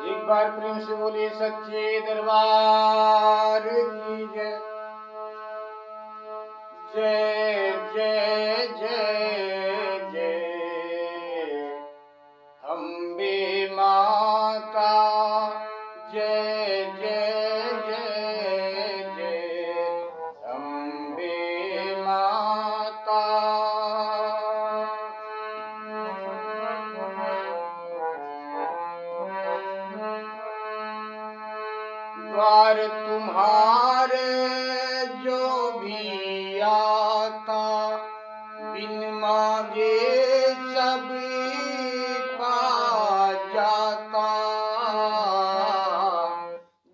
एक बार प्रेम से बोलिए सच्चे दरबार की जय। जय जय जय जय अम्बे माता। जय जय जय जय अम्बे माता। द्वार तुम्हारे जो भी आता, बिन मांगे सब पा जाता।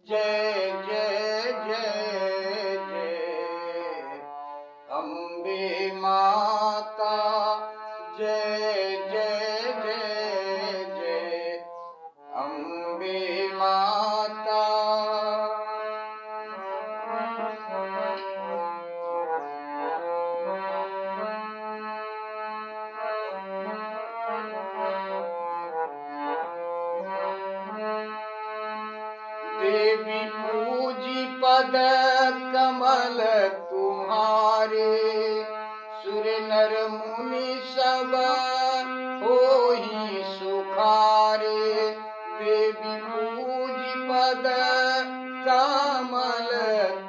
जय जय जय जय अम्बे माता। जय जय जय जय अम्बे माता। देवी पूजी पद कमल तुम्हारे, सुर नर मुनि सब होहि सुखारे। देवी पूजी पद कमल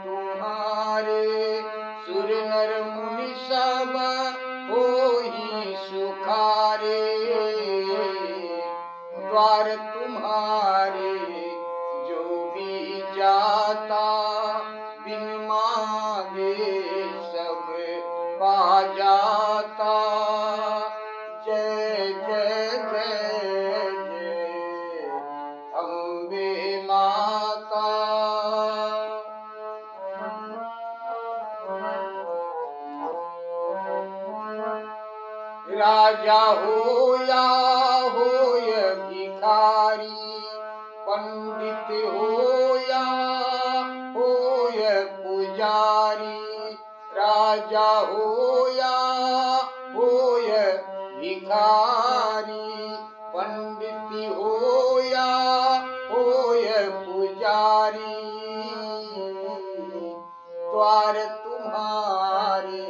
तुम्हारे, सुर नर मुनि सब होहि सुखारे। द्वार तुम्हारे जो भी जाता, बिन मांगे सब पा जाता। जय जय जय जय अम्बे माता। राजा हो या होय भिखारी, पंडित हो या होय पुजारी। राजा हो या होय भिखारी, पंडित हो या होय पुजारी। द्वार तुम्हारे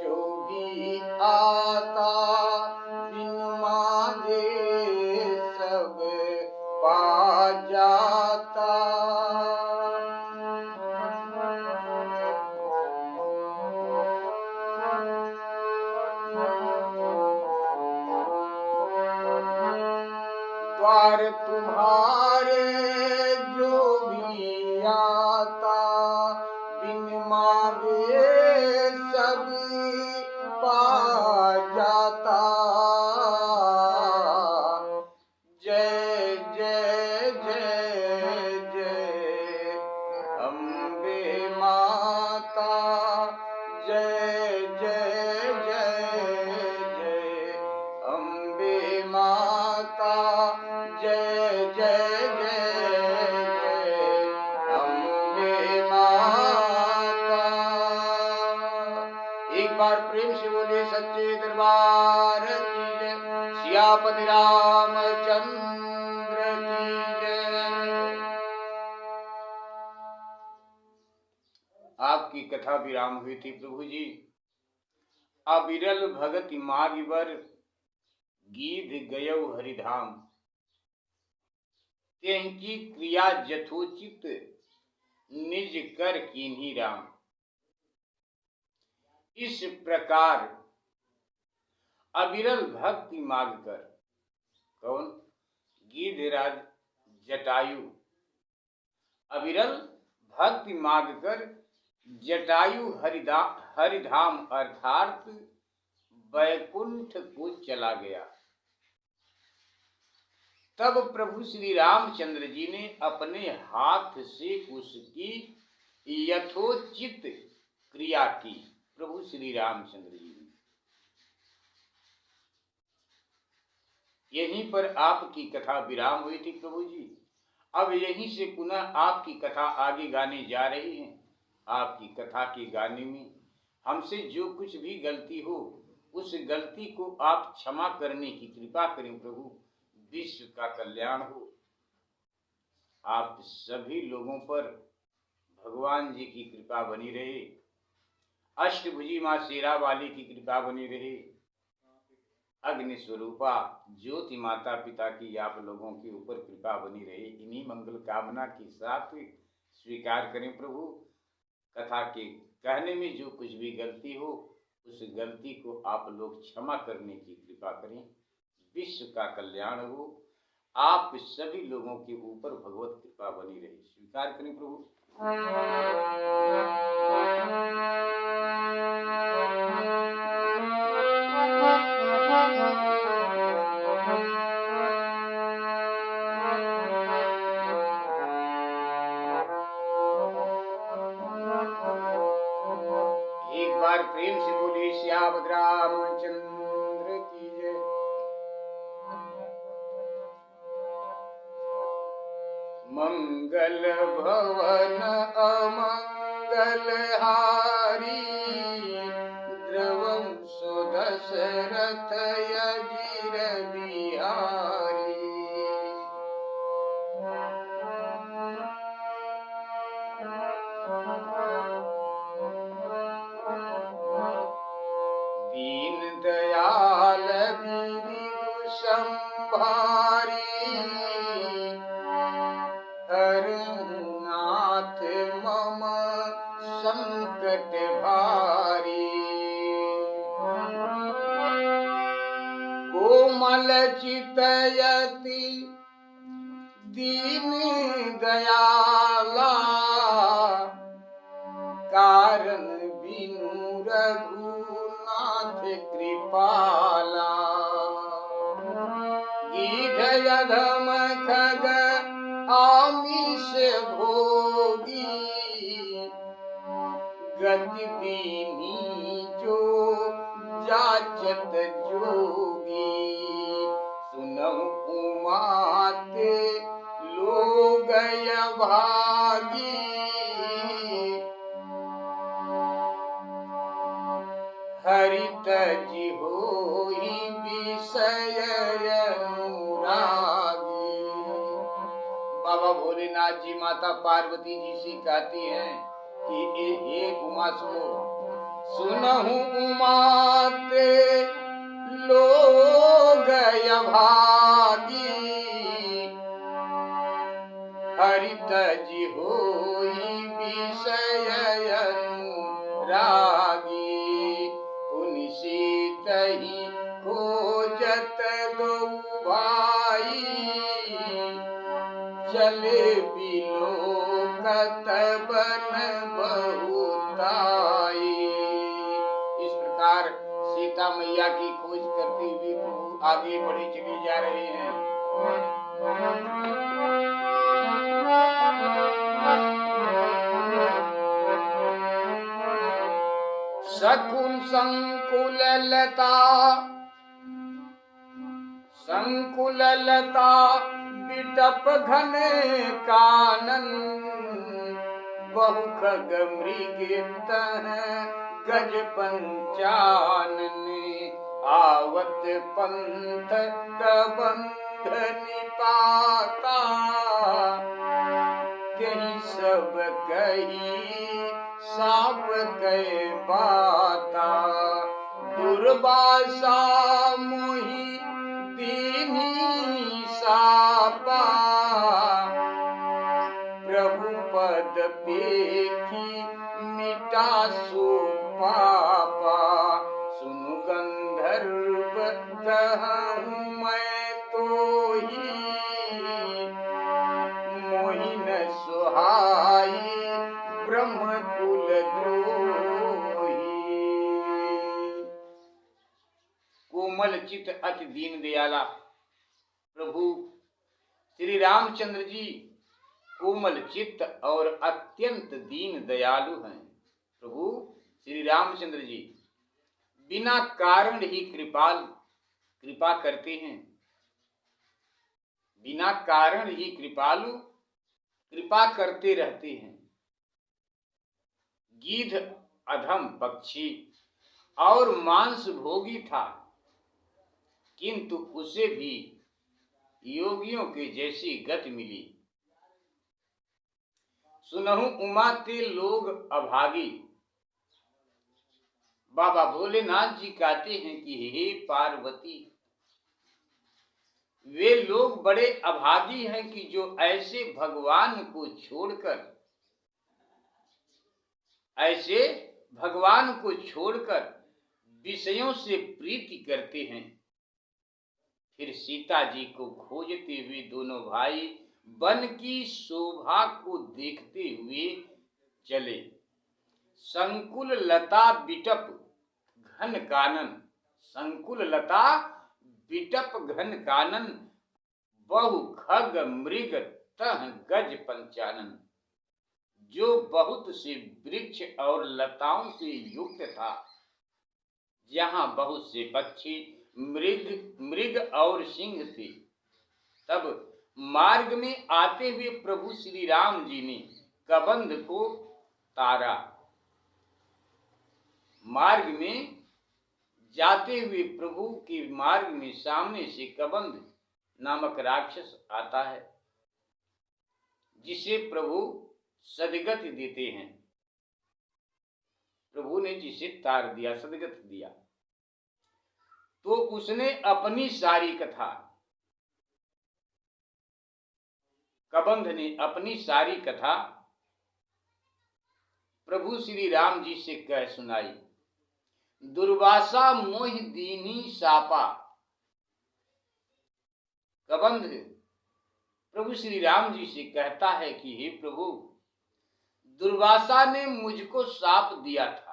जो भी आता, बिन मांगे सब पा जाता। द्वार तुम्हारे जो भी आता, बिन मांगे सब पा जाता। जय जय जय जय अम्बे माता। जय जय जय जय अम्बे माता। जय जय जय जय अम्बे माता। एक बार प्रेम से बोले सच्चे दरबार की जय। सियापति रामचंद्र की जय। आपकी कथा विराम हुई थी प्रभु जी। अविरल भगत मागिवर गीध गयौ हरिधाम, तेंकी क्रिया जथोचित निज कर कीन्ही राम। इस प्रकार अविरल भक्ति मांगकर, कौन? गीधराज जटायु अविरल भक्ति मांगकर जटायु हरिधाम अर्थात वैकुंठ को चला गया। तब प्रभु श्री रामचंद्र जी ने अपने हाथ से उसकी यथोचित क्रिया की। प्रभु श्री रामचंद्र जी ने यहीं पर आपकी कथा विराम हुई थी प्रभु जी। अब यहीं से पुनः आपकी कथा आगे गाने जा रही है। आपकी कथा के गाने में हमसे जो कुछ भी गलती हो उस गलती को आप क्षमा करने की कृपा करें प्रभु। विश्व का कल्याण हो। आप सभी लोगों पर भगवान जी की कृपा बनी रहे। अष्टभुजी माँ शेरा वाली की कृपा बनी रहे। अग्नि स्वरूपा ज्योति माता पिता की आप लोगों के ऊपर कृपा बनी रहे। इन्हीं मंगल कामना के साथ स्वीकार करें प्रभु। कथा के कहने में जो कुछ भी गलती हो उस गलती को आप लोग क्षमा करने की कृपा करें। विश्व का कल्याण हो। आप सभी लोगों के ऊपर भगवत कृपा बनी रहे। स्वीकार करें प्रभु। एक बार प्रेम से बोलिए श्याम रामचंद्र की जय। मंगल भवन अमंगल हारी द्रवं सुदशरथ अजीर बिहारी। दीन दयाल बिरिदु संभारी हरनाथ मम संकट भारी। कोमल चितयति दीन दयाला कारण बिनु रघुनाथ कृपाला। गीध अधम खग आमिष भोगी गति दीनी जो जाचत जोगी। सुनहु उमाते लोग भागी हरित जी होई विषय अनुरागी। बाबा भोलेनाथ जी माता पार्वती जी से कहती हैं कि हे उमा सुनहु उमाते लोग भागी हरित जी होई विषय अनुरागी। सीतहि खोजत दो भाई चले बिलोकत बन बहुताई। इस प्रकार सीता मैया की खोज करते हुए प्रभु आगे बढ़े चले जा रहे हैं। सकुल संकुल लता बिटप घने कानन बहु खग मृग गज पंचानन। आवत पंथ कबंध निपाता कहीं सब कही साप कहे बाता। दुर्वासा मोहि दीनी सापा प्रभु पद पेखी मिटा सो पापा। सुनु गंधर्व कहूँ मैं तो ही मोहिन सुहाई ब्रह्म कुल कोमल चित अति दीन दयाला। प्रभु श्री रामचंद्र जी कोमल चित्त और अत्यंत दीन दयालु हैं। प्रभु श्री रामचंद्र जी बिना कारण ही कृपा करते हैं, बिना कारण ही कृपालु कृपा करते रहते हैं। गीध अधम पक्षी और मांस भोगी था, किंतु उसे भी योगियों के जैसी गति मिली। सुनहु उमा ते लोग अभागी। बाबा भोलेनाथ जी कहते हैं कि हे पार्वती, वे लोग बड़े अभागी हैं कि जो ऐसे भगवान को छोड़कर विषयों से प्रीति करते हैं। फिर सीता जी को खोजते हुए दोनों भाई वन की शोभा को देखते हुए चले। संकुल लता बिटप घन कानन, संकुल लता बिटप घन कानन, बहु खग मृग तह गज पंचानन। जो बहुत से वृक्ष और लताओं से युक्त था, जहाँ बहुत से पक्षी मृग और सिंह थे। तब मार्ग में आते हुए प्रभु श्री राम जी ने कबंध को तारा। मार्ग में जाते हुए प्रभु के मार्ग में सामने से कबंध नामक राक्षस आता है, जिसे प्रभु सदगति देते हैं। प्रभु ने जिसे तार दिया, सदगति दिया, तो उसने अपनी सारी कथा, कबंध ने अपनी सारी कथा प्रभु श्री राम जी से कह सुनाई। दुर्वासा मोह दीनी सापा। कबंध प्रभु श्री राम जी से कहता है कि हे प्रभु, दुर्वासा ने मुझको शाप दिया था,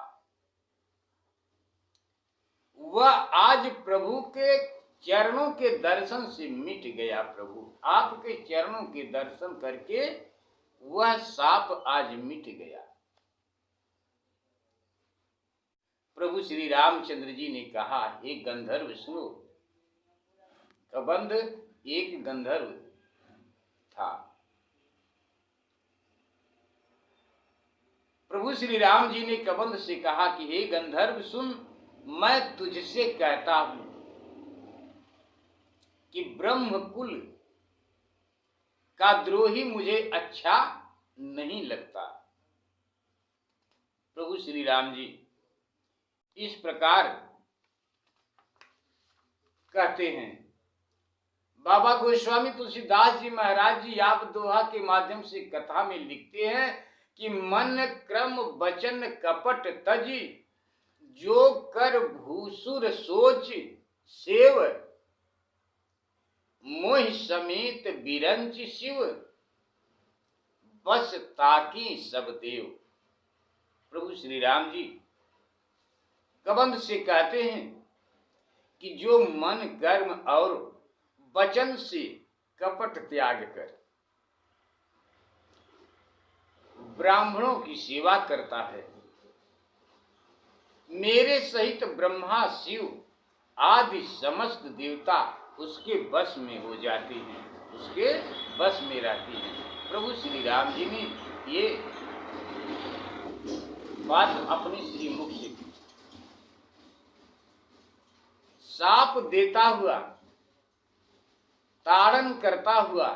वह आज प्रभु के चरणों के दर्शन से मिट गया। प्रभु आपके चरणों के दर्शन करके वह शाप आज मिट गया। प्रभु श्री रामचंद्र जी ने कहा, हे गंधर्व सुनो। कबंध एक गंधर्व था। प्रभु श्री राम जी ने कबंध से कहा कि हे गंधर्व सुन, मैं तुझसे कहता हूं कि ब्रह्मकुल का द्रोही मुझे अच्छा नहीं लगता। प्रभु श्री राम जी इस प्रकार कहते हैं। बाबा गोस्वामी तुलसीदास जी महाराज जी आप दोहा के माध्यम से कथा में लिखते हैं कि मन क्रम वचन कपट तजी, जो कर भूसुर सोच सेव, मोह समेत बिरंच शिव, बस ताकी सब देव। प्रभु श्री राम जी कबंध से कहते हैं कि जो मन कर्म और वचन से कपट त्याग कर ब्राह्मणों की सेवा करता है, मेरे सहित ब्रह्मा शिव आदि समस्त देवता उसके वश में हो जाते हैं, उसके वश में रहती हैं। प्रभु श्री राम जी ने ये बात अपने श्री मुख से की। शाप देता हुआ, ताड़न करता हुआ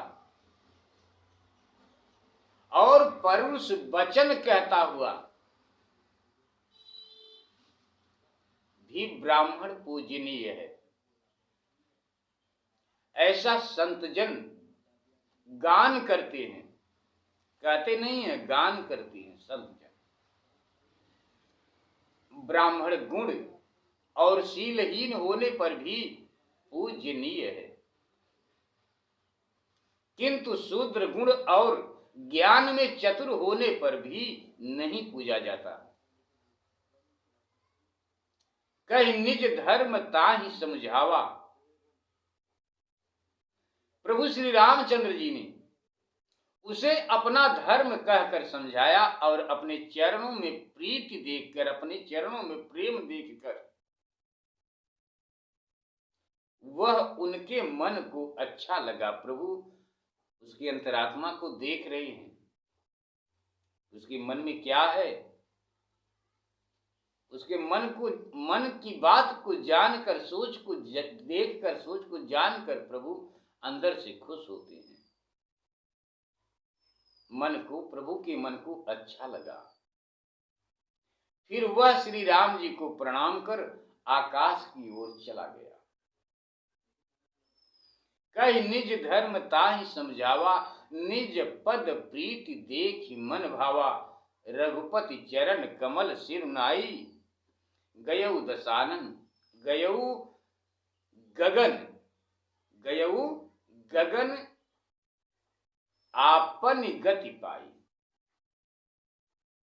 और परुष वचन कहता हुआ भी ब्राह्मण पूजनीय है। ऐसा संतजन गान करते हैं, कहते नहीं है, गान करते हैं संतजन। ब्राह्मण गुण और शीलहीन होने पर भी पूजनीय है, किंतु शूद्र गुण और ज्ञान में चतुर होने पर भी नहीं पूजा जाता। कहीं निज धर्म ताहि समझावा। प्रभु श्री रामचंद्र जी ने उसे अपना धर्म कहकर समझाया और अपने चरणों में प्रीति देखकर, अपने चरणों में प्रेम देखकर वह उनके मन को अच्छा लगा। प्रभु उसकी अंतरात्मा को देख रहे हैं, उसके मन में क्या है, उसके मन की बात को जानकर, सोच को देखकर, सोच को जानकर प्रभु अंदर से खुश होते हैं। प्रभु के मन को अच्छा लगा। फिर वह श्री राम जी को प्रणाम कर आकाश की ओर चला गया। कहि निज धर्म ताहि समझावा, निज पद प्रीति देखि मन भावा। रघुपति चरण कमल सिर नाई, गयऊ दसानन गयऊ गगन आपन गति पाई।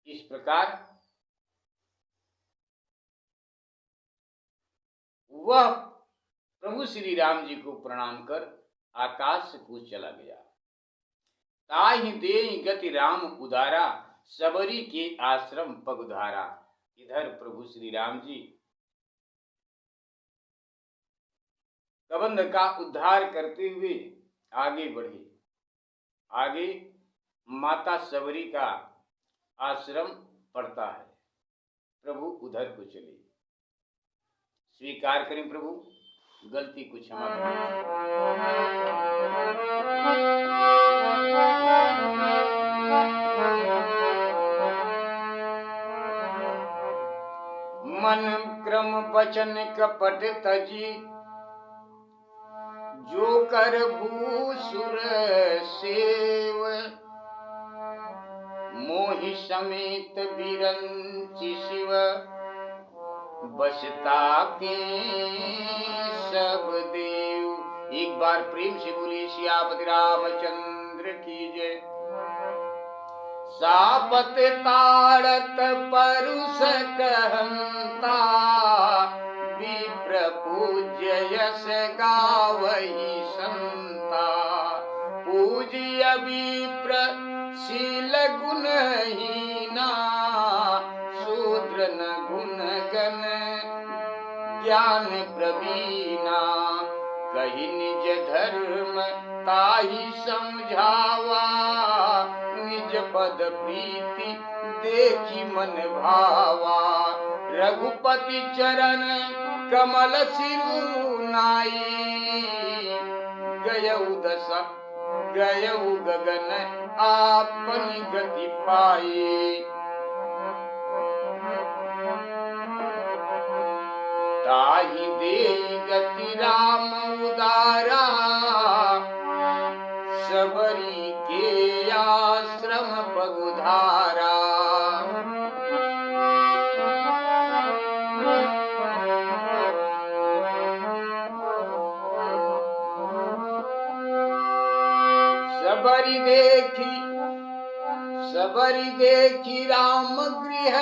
इस प्रकार वह प्रभु श्री राम जी को प्रणाम कर आकाश को चला गया। ताहि देहि गति राम उदारा, सबरी के आश्रम पगुधारा। इधर प्रभु श्री राम जी कबंध का उद्धार करते हुए आगे बढ़े। आगे माता सबरी का आश्रम पड़ता है, प्रभु उधर को चले। स्वीकार करें प्रभु, गलती को क्षमा करें। मन क्रम वचन कपट तजी, जो कर भूसुर सेव। मोहि समेत बिरंचि शिव, बसता के सब देव। एक बार प्रेम से बोली सियापति रामचंद्र की जय। सापत ताड़त परुष कहंता, विप्र पूज्य यश गावहि संता। पूज्य विप्र शील गुणहीना, शूद्र न गुण गण ज्ञान प्रवीणा। कहि निज धर्म ताहि समझावा, निज पद प्रीति देखि मन भावा। रघुपति चरण कमल सिरु नाई, गयऊ गगन आपन गति पाई। ताहि देहि गति राम उदारा, सबरी के आश्रम पगुधारा। सबरी देखी राम गृह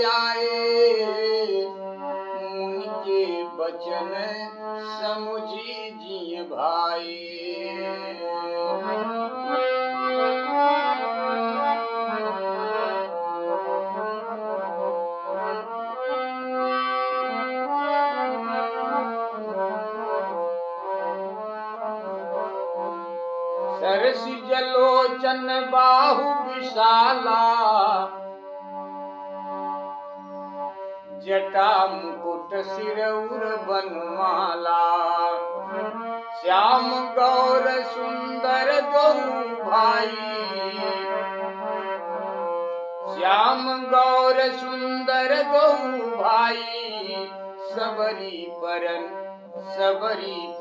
आए, मुनि के बचन समुझी जिय भाई। सरसी जलोचन बाहु विशाला, जटा मुकुट सिरउर बनमाला। श्याम गौर सुंदर दो भाई, श्याम गौर सुंदर दो भाई। सबरी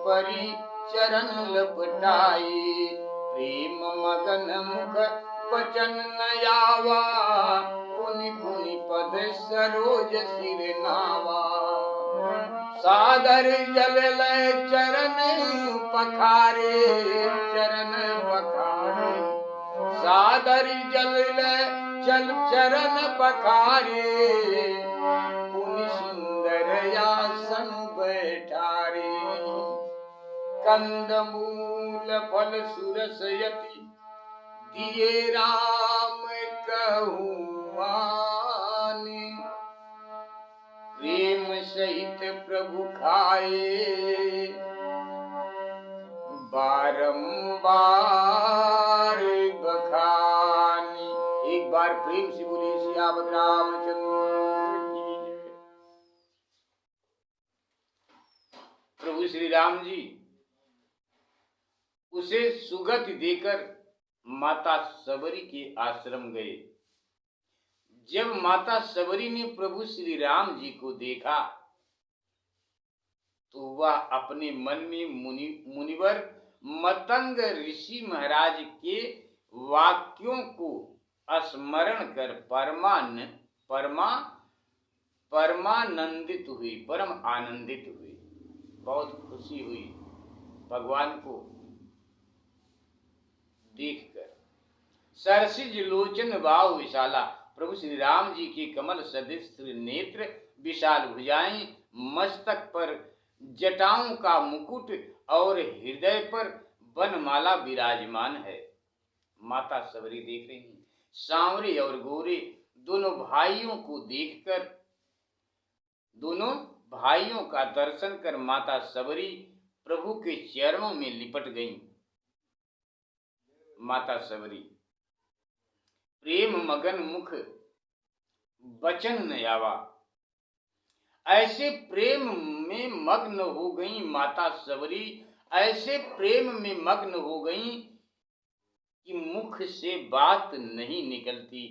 परी चरण लपटाई। प्रेम मगन मुख वचन नयावा, पुनि पुनि पद सरोज सिर नावा। सादर जल लय चरण पखारे, चरण पखारे। सादर जल लय चरण पखारे। पुनि सुंदर आसन बैठारे। कंदमूल फल सुरस यति दिए राम कहूआने। प्रेम सहित प्रभु खाए बारंबार बखानी। एक बार प्रेम से बोलिए सियावत रामचंद्र की जय। प्रभु श्री राम जी उसे सुगति देकर माता सबरी के आश्रम गए। जब माता सबरी ने प्रभु श्री राम जी को देखा तो वह अपने मन में मुनिवर मतंग ऋषि महाराज के वाक्यों को स्मरण कर परमानंदित हुई, परम आनंदित हुई, बहुत खुशी हुई भगवान को देखकर। सरसिज लोचन वाव विशाला, प्रभु श्री राम जी के कमल सदृश नेत्र, विशाल भुजाएं, मस्तक पर जटाओं का मुकुट और हृदय पर वनमाला विराजमान है। माता सबरी देख रही हैं। सांवरे और गोरे दोनों भाइयों को देखकर, दोनों भाइयों का दर्शन कर माता सबरी प्रभु के चरणों में लिपट गईं। माता सबरी प्रेम मगन मुख बचन न आवा, ऐसे प्रेम में मग्न हो गई माता सबरी, ऐसे प्रेम में मग्न हो गई कि मुख से बात नहीं निकलती।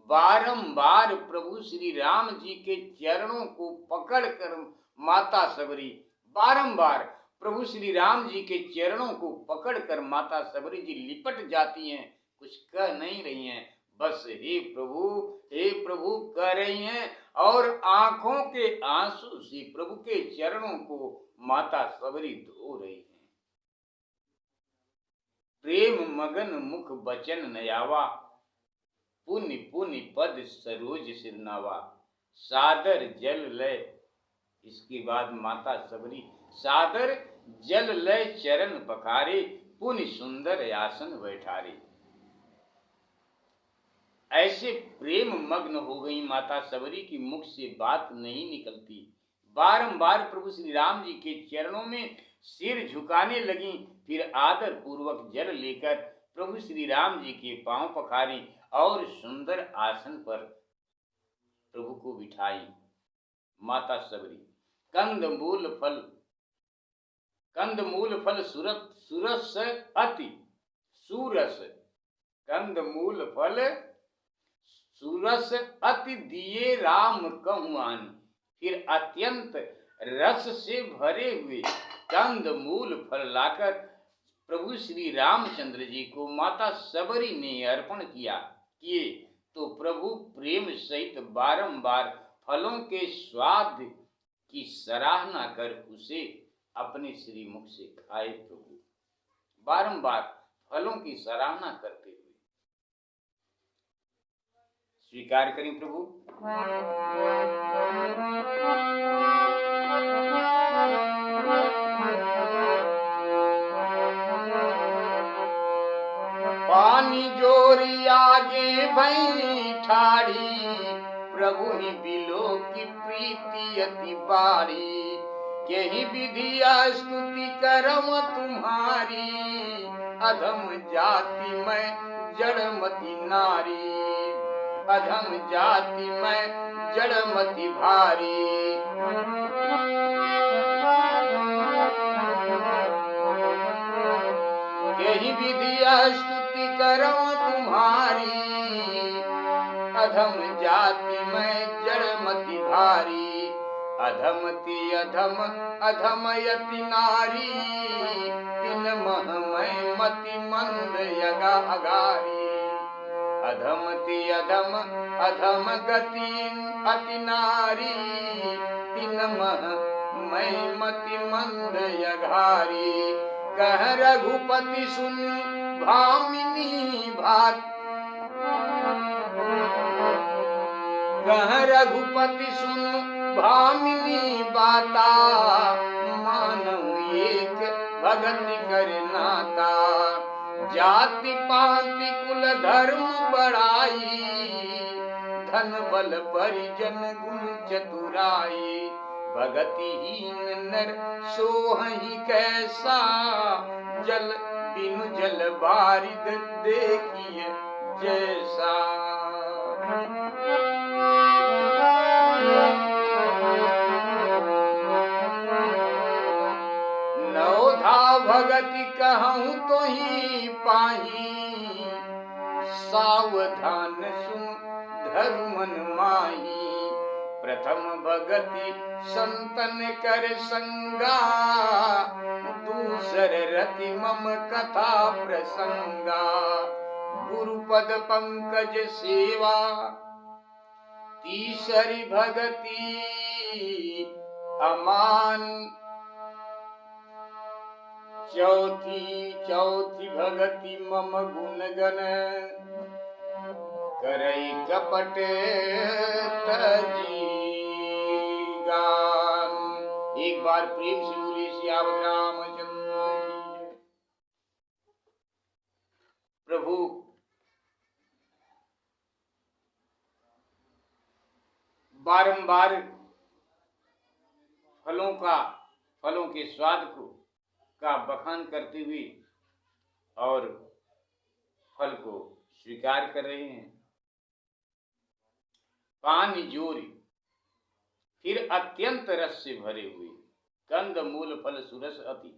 बारंबार प्रभु श्री राम जी के चरणों को पकड़कर माता सबरी, बारंबार प्रभु श्री राम जी के चरणों को पकड़कर माता सबरी जी लिपट जाती हैं, कुछ कह नहीं रही हैं, बस हे प्रभु कह रही हैं और आंखों के आंसू से प्रभु के चरणों को माता सबरी धो रही हैं। प्रेम मगन मुख बचन नयावा, पुण्य पुण्य पद सरोज सिरनावा, सादर जल लय। इसके बाद माता सबरी सादर जल लय चरण पखारे, पुण्य सुंदर आसन बैठारे। ऐसे प्रेम मग्न हो गई माता सबरी की मुख से बात नहीं निकलती। बारंबार प्रभु श्री राम जी के चरणों में सिर झुकाने लगी, फिर आदर पूर्वक जल लेकर प्रभु श्री राम जी के पांव पखारी और सुंदर आसन पर प्रभु को बिठाई। माता सबरी कंदमूल फल सुरस अति सूरस, कंदमूल फल सुरस अति दिए राम कहूआन। फिर अत्यंत रस से भरे हुए कंदमूल फल लाकर प्रभु श्री रामचंद्र जी को माता सबरी ने अर्पण किए तो प्रभु प्रेम सहित बारंबार फलों के स्वाद की सराहना कर उसे अपने श्री मुख से खाए। प्रभु बारंबार फलों की सराहना करते हुए स्वीकार करें। प्रभु पानी जोरी आगे भई ठाड़ी, प्रभु ही बिलो की प्रीति अति बारी। यही विधि स्तुति करम तुम्हारी, अधम जाति में जड़मति नारी, अधम जाति में जड़मति भारी। यही विधि स्तुति करम तुम्हारी, अधम जाति में जड़मति भारी। अधमति अधम अधम यति नारी, तिन मह में मति मंद यगा अगारी। अधमति अधम अधम गति अति नारी, तिन मह में मति मंद यघारी। कह रघुपति सुन भामिनी भात, कह रघुपति सुन भामिनी बाता मानव एक भगत कर नाता। जाति पाति कुल धर्म बढ़ाई धन बल परिजन गुण चतुराई। भगतिहीन नर सोहहि कैसा जल बिनु जल बारिद देखिए जैसा। नवधा भगति कहूँ तो ही पाही सावधान सुन धरु मन माही। प्रथम भगति संतन कर संगा दूसर रति मम कथा प्रसंगा। गुरुपद पंकज सेवा तीसरी भगति अमान। चौथी भगति मम गुण गण करई कपट तजी गान। एक बार प्रेम से बोले सियावर रामचंद्र की जय। प्रभु बारंबार फलों के स्वाद का बखान करते हुए और फल को स्वीकार कर रहे हैं। पानी जोरी फिर अत्यंत रस से भरे हुए कंद मूल फल सुरस अति।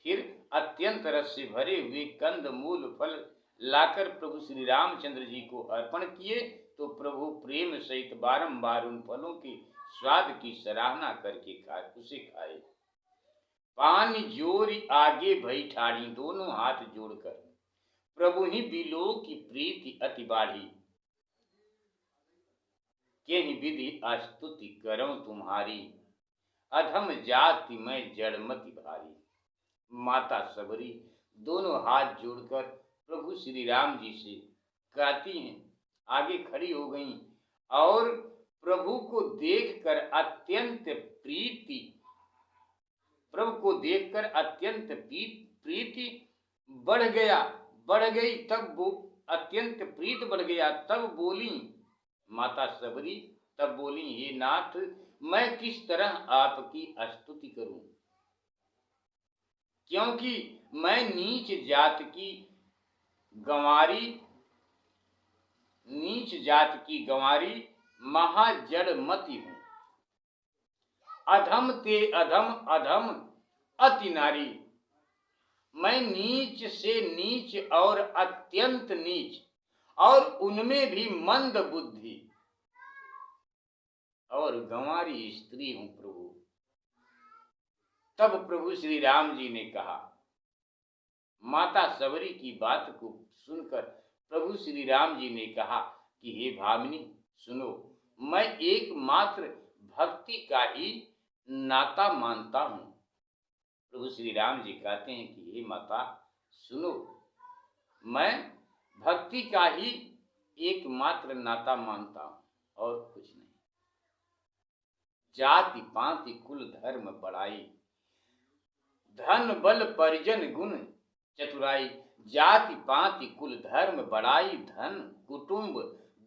फिर अत्यंत रस से भरे हुए कंद मूल फल लाकर प्रभु श्री रामचंद्र जी को अर्पण किए तो प्रभु प्रेम सहित बारंबार उन फलों के स्वाद की सराहना करके उसे खाए। पानी जोरी आगे भई ठाड़ी दोनों हाथ जोड़कर प्रभु ही बिलो की प्रीति अति बाढ़ी। के ही विधि अस्तुति करऊं तुम्हारी अधम जाति में जड़मति भारी। माता सबरी दोनों हाथ जोड़कर प्रभु श्री राम जी से कहती हैं, आगे खड़ी हो गईं और प्रभु को देखकर अत्यंत प्रीति बढ़ गई तब वो अत्यंत प्रीत बढ़ गया। तब बोली माता सबरी, तब बोली, हे नाथ मैं किस तरह आपकी स्तुति करूं, क्योंकि मैं नीच जात की गंवारी महाजड़मती हूं। अधम ते अधम अति नारी। मैं नीच से नीच और अत्यंत नीच और उनमें भी मंद बुद्धि और गंवारी स्त्री हूं प्रभु। तब प्रभु श्री राम जी ने कहा, माता सबरी की बात को सुनकर प्रभु श्री राम जी ने कहा कि हे भामिनी सुनो, मैं एकमात्र भक्ति का ही नाता मानता हूं। प्रभु श्री राम जी कहते हैं कि हे माता सुनो, मैं भक्ति का ही एकमात्र नाता मानता हूं और कुछ नहीं। जाति पाति कुल धर्म बढ़ाई धन बल परिजन गुण चतुराई। जाति पाति कुल धर्म बढ़ाई धन कुटुंब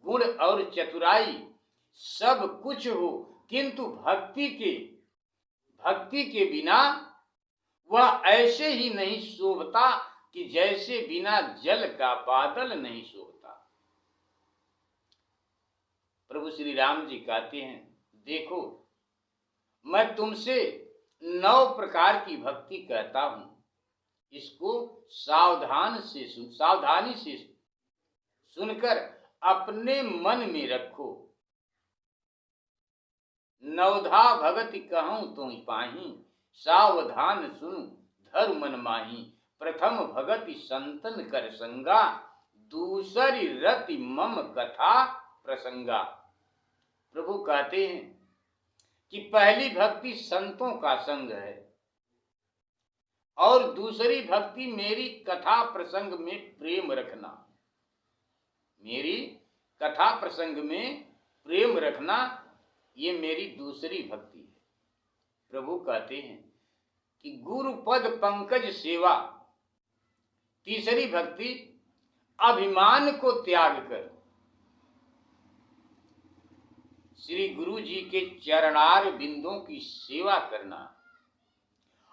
गुण और चतुराई सब कुछ हो, किंतु भक्ति के बिना वह ऐसे ही नहीं शोभता कि जैसे बिना जल का बादल नहीं शोभता। प्रभु श्री राम जी कहते हैं, देखो मैं तुमसे 9 प्रकार की भक्ति कहता हूं, इसको सावधानी से सुनकर अपने मन में रखो। नवधा भगति कहूं तुम पाही सावधान सुन धरु मन माही। प्रथम भगति संतन कर संगा दूसरी रति मम कथा प्रसंगा। प्रभु कहते हैं कि पहली भक्ति संतों का संग है और दूसरी भक्ति मेरी कथा प्रसंग में प्रेम रखना। मेरी कथा प्रसंग में प्रेम रखना ये मेरी दूसरी भक्ति है। प्रभु कहते हैं कि गुरु पद पंकज सेवा, तीसरी भक्ति अभिमान को त्याग कर श्री गुरु जी के चरणार बिंदों की सेवा करना,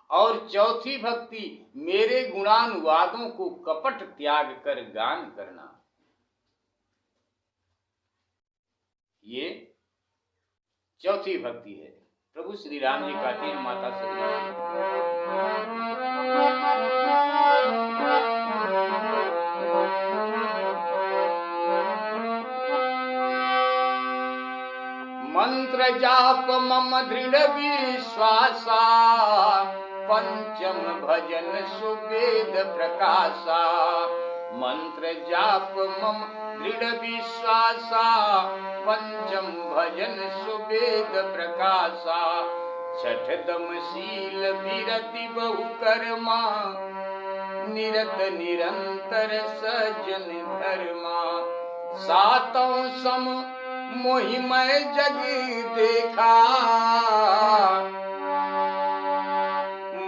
और चौथी भक्ति मेरे गुणानुवादों को कपट त्याग कर गान करना। ये चौथी भक्ति है। प्रभु श्री राम जी कहते हैं माता सती मंत्र जाप मम दृढ़ विश्वासा, पंचम भजन सुवेद प्रकाशा। मंत्र जाप मम दृढ़ विश्वासा, पंचम भजन सुवेद प्रकाशा। छठदम शील विरति बहु कर्मा, निरत निरंतर सजन धर्मा। सातों सम मोहिमय जग देखा,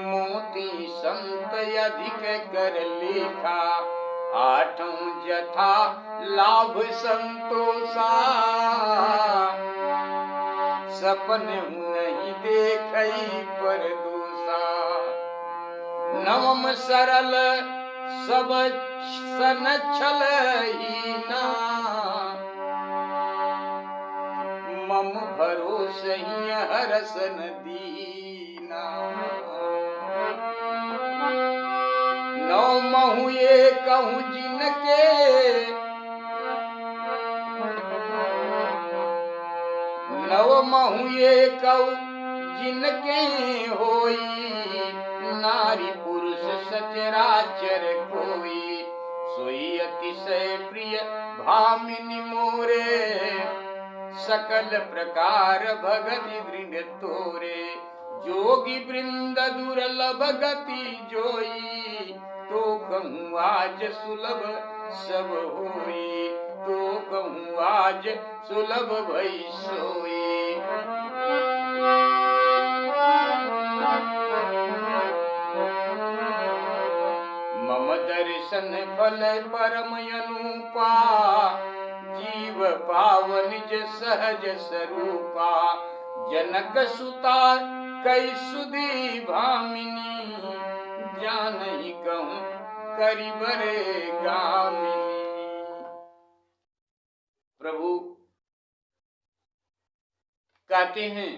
मोती संत अधिक कर लेखा। आठों जथा लाभ संतोषा, सपन नहीं देखई पर दोषा। नवम सरल सब सन छल हीना, मम भरोसे ही हरसन दीना। नौ महु ये कहूँ जिनके, नव महु ये कहूँ जिनके होई। नारी पुरुष सचराचर कोई, सोई अतिशय प्रिय भामिनी मोरे। सकल प्रकार भगति दृढ़ तोरे, जोगी वृंद दुर्लभ गति जोई। तो कहूँ आज सुलभ सब होई, तो कहूँ आज सुलभ भई सोई। मम दर्शन फल परम अनुपा, जीव पावन निज सहज स्वरूपा। जनक सुता कई सुधी भामिनी, जानहि कहूँ करि बरे गामिनी। प्रभु कहते हैं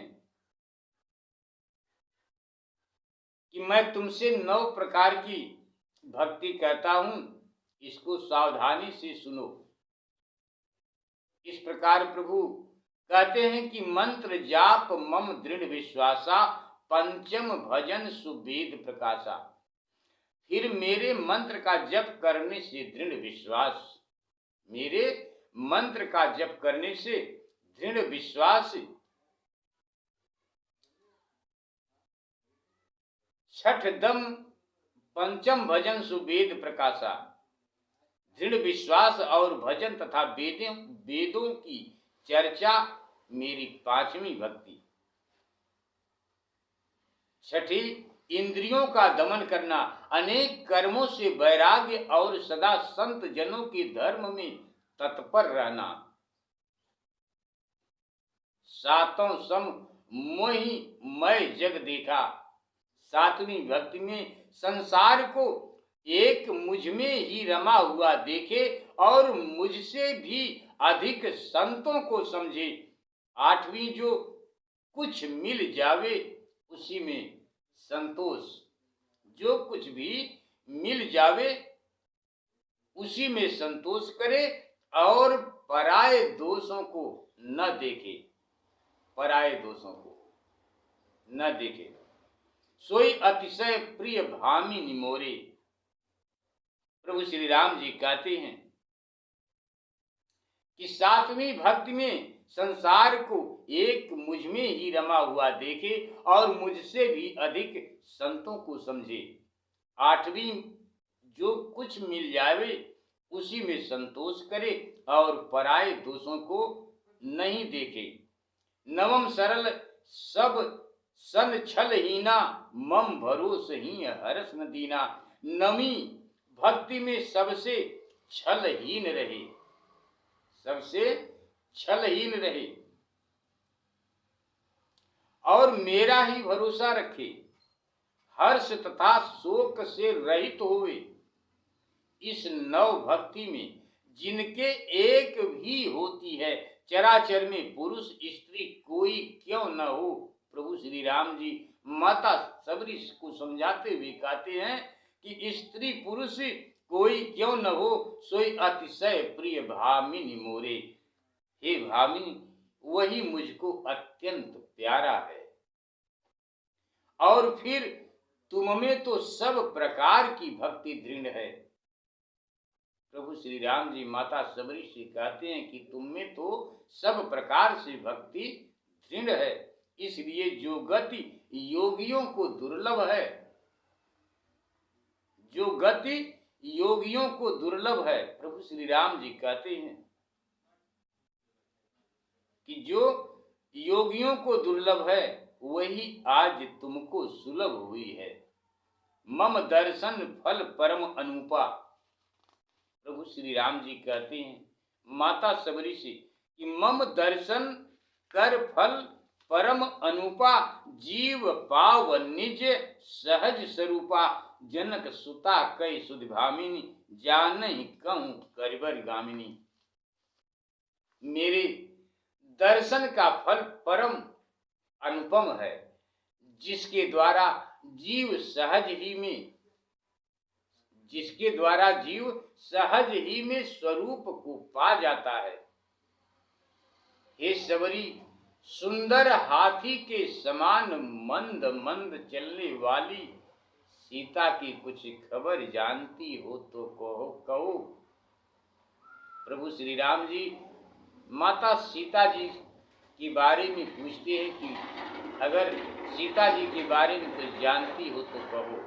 कि मैं तुमसे 9 प्रकार की भक्ति कहता हूं, इसको सावधानी से सुनो। इस प्रकार प्रभु कहते हैं कि मंत्र जाप मम दृढ़ विश्वासा, पंचम भजन सुवेद प्रकाशा। फिर मेरे मंत्र का जप करने से दृढ़ विश्वास, मेरे मंत्र का जप करने से दृढ़ विश्वास। छठ दम पंचम भजन सुवेद प्रकाशा, दृढ़ विश्वास और भजन तथा वेदों की चर्चा मेरी 5वीं भक्ति। छठी इंद्रियों का दमन करना, अनेक कर्मों से वैराग्य और सदा संत जनों के धर्म में तत्पर रहना। 7 सम मोहि मैं जग देखा, 7वीं भक्ति में संसार को एक मुझ में ही रमा हुआ देखे और मुझसे भी अधिक संतों को समझे। 8वीं जो कुछ मिल जावे उसी में संतोष, जो कुछ भी मिल जावे उसी में संतोष करे और पराये दोषों को न देखे, पराये दोषों को न देखे। सोई अतिशय प्रिय भामी निमोरे। प्रभु श्री राम जी कहते हैं कि 7वीं भक्ति में संसार को एक मुझ में ही रमा हुआ देखे और मुझसे भी अधिक संतों को समझे। 8वीं जो कुछ मिल जावे उसी में संतोष करे और पराये दोषों को नहीं देखे। नवम सरल सब सन छल हीना, मम भरोस ही हरस न दीना। नमी भक्ति में सबसे छलहीन रहे, सबसे छलहीन रहे और मेरा ही भरोसा रखे। हर्ष तथा शोक से रहित हुए इस नव भक्ति में जिनके एक भी होती है, चराचर में पुरुष स्त्री कोई क्यों न हो। प्रभु श्री राम जी माता सबरी को समझाते हुए कहते हैं कि स्त्री पुरुष कोई क्यों न हो, सोई अतिशय प्रिय भामिनी मोरे। हे भामिनी, वही मुझको अत्यंत प्यारा है। और फिर तुम में तो सब प्रकार की भक्ति दृढ़ है। प्रभु श्री राम जी माता सबरी से कहते हैं कि तुम में तो सब प्रकार से भक्ति दृढ़ है, इसलिए जो गति योगियों को दुर्लभ है, जो गति योगियों को दुर्लभ है, प्रभु श्री राम जी कहते हैं कि जो योगियों को दुर्लभ है वही आज तुमको सुलभ हुई है। मम दर्शन फल परम अनुपा। प्रभु श्री राम जी कहते हैं माता सबरी से कि मम दर्शन कर फल परम अनुपा, जीव पाव निज सहज स्वरूपा। जनक सुता कई सुध भामिनी, जानहि कहूँ करबर गामिनी। मेरे दर्शन का फल परम अनुपम है, जिसके द्वारा जीव सहज ही में, जिसके द्वारा जीव सहज ही में स्वरूप को पा जाता है। हे सबरी, सुंदर हाथी के समान मंद मंद चलने वाली सीता की कुछ खबर जानती हो तो कहो। प्रभु श्री राम जी माता सीता जी के बारे में पूछते हैं कि अगर सीता जी के बारे में कुछ जानती हो तो कहो।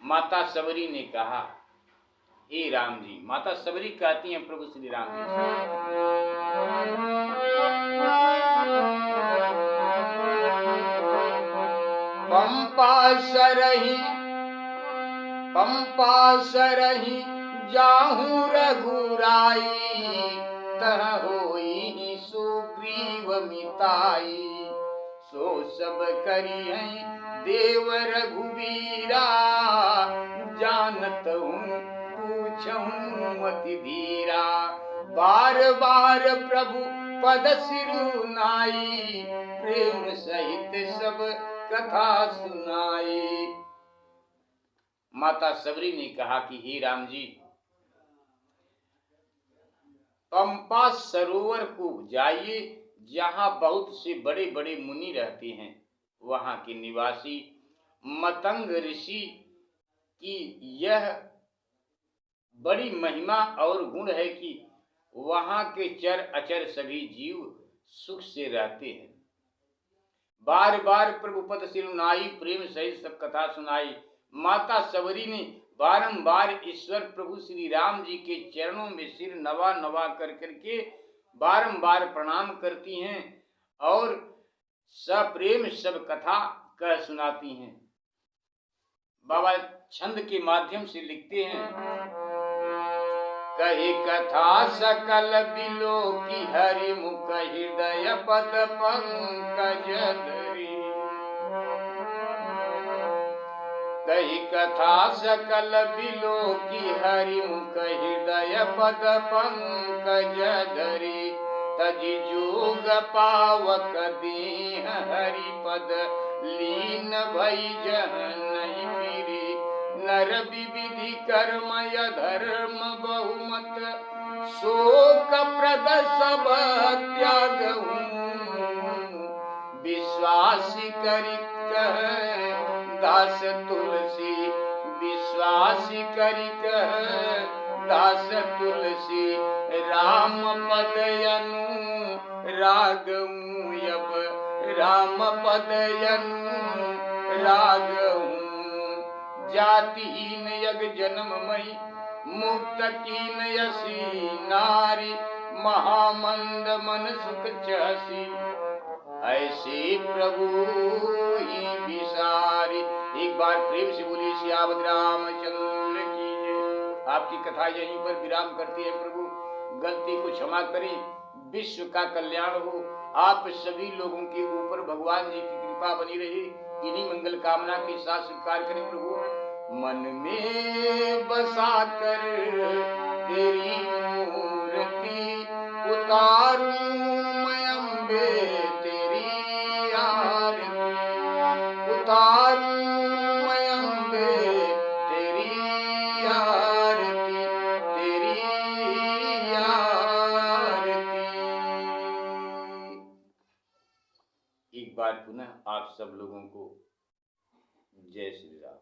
माता सबरी ने कहा, हे राम जी, माता सबरी कहती हैं प्रभु श्री राम जी पंपा सरही जाहूं रघुराई, तह होई सुग्रीव मिताई। सो सब करी है देव रघुवीरा, जानत हूँ पूछूं मति धीरा। बार बार प्रभु पद सिरुनाई, प्रेम सहित सब कथा सुनाई। माता सबरी ने कहा कि हे राम जी, पंपा सरोवर को जाइए, जहाँ बहुत से बड़े बड़े मुनि रहते हैं। वहाँ के निवासी मतंग ऋषि की यह बड़ी महिमा और गुण है कि वहाँ के चर अचर सभी जीव सुख से रहते हैं। बार बार प्रभु पद सिरुनाई, प्रेम सहित सब कथा सुनाई। माता सबरी ने बारंबार ईश्वर प्रभु श्री राम जी के चरणों में सिर नवा नवा कर करके बारंबार प्रणाम करती हैं और सप्रेम सब कथा कह सुनाती हैं। बाबा छंद के माध्यम से लिखते हैं, कही कथा सकल बिलो की हरि मुख हृदय पद पंकज धरी। कही कथा सकल बिलो की हरि मुख हृदय पद पंकज धरी। तजि जोग पावक दीह हरि पद लीन भई जहनहि फिरी। नर विविधि कर्मय धर्म बहुमत, शोक प्रद सब त्यागहूँ। विश्वासी करि कह दास तुलसी, विश्वासी करि कह दास तुलसी। राम पद अनुरागहूँ, अब राम पद अनुरागहूँ। जातिहीन यग जन्ममयी, मुक्त कीन यसी नारी। महामंद मन सुख चासी, ऐसे प्रभु ही विसारी। एक बार प्रेम से बोलिए सियावत रामचंद्र की जय। आपकी कथा यहीं पर विराम करती है। प्रभु गलती को क्षमा करें, विश्व का कल्याण हो, आप सभी लोगों के ऊपर भगवान जी की कृपा बनी रहे, इन्हीं मंगल कामना के साथ स्वीकार करें। प्रभु मन में बसा कर तेरी मूर्ति उतारूं मैं अम्बे तेरी आरती, उतारूं मैं अम्बे तेरी आरती, तेरी आरती। एक बार पुनः आप सब लोगों को जय श्री राम।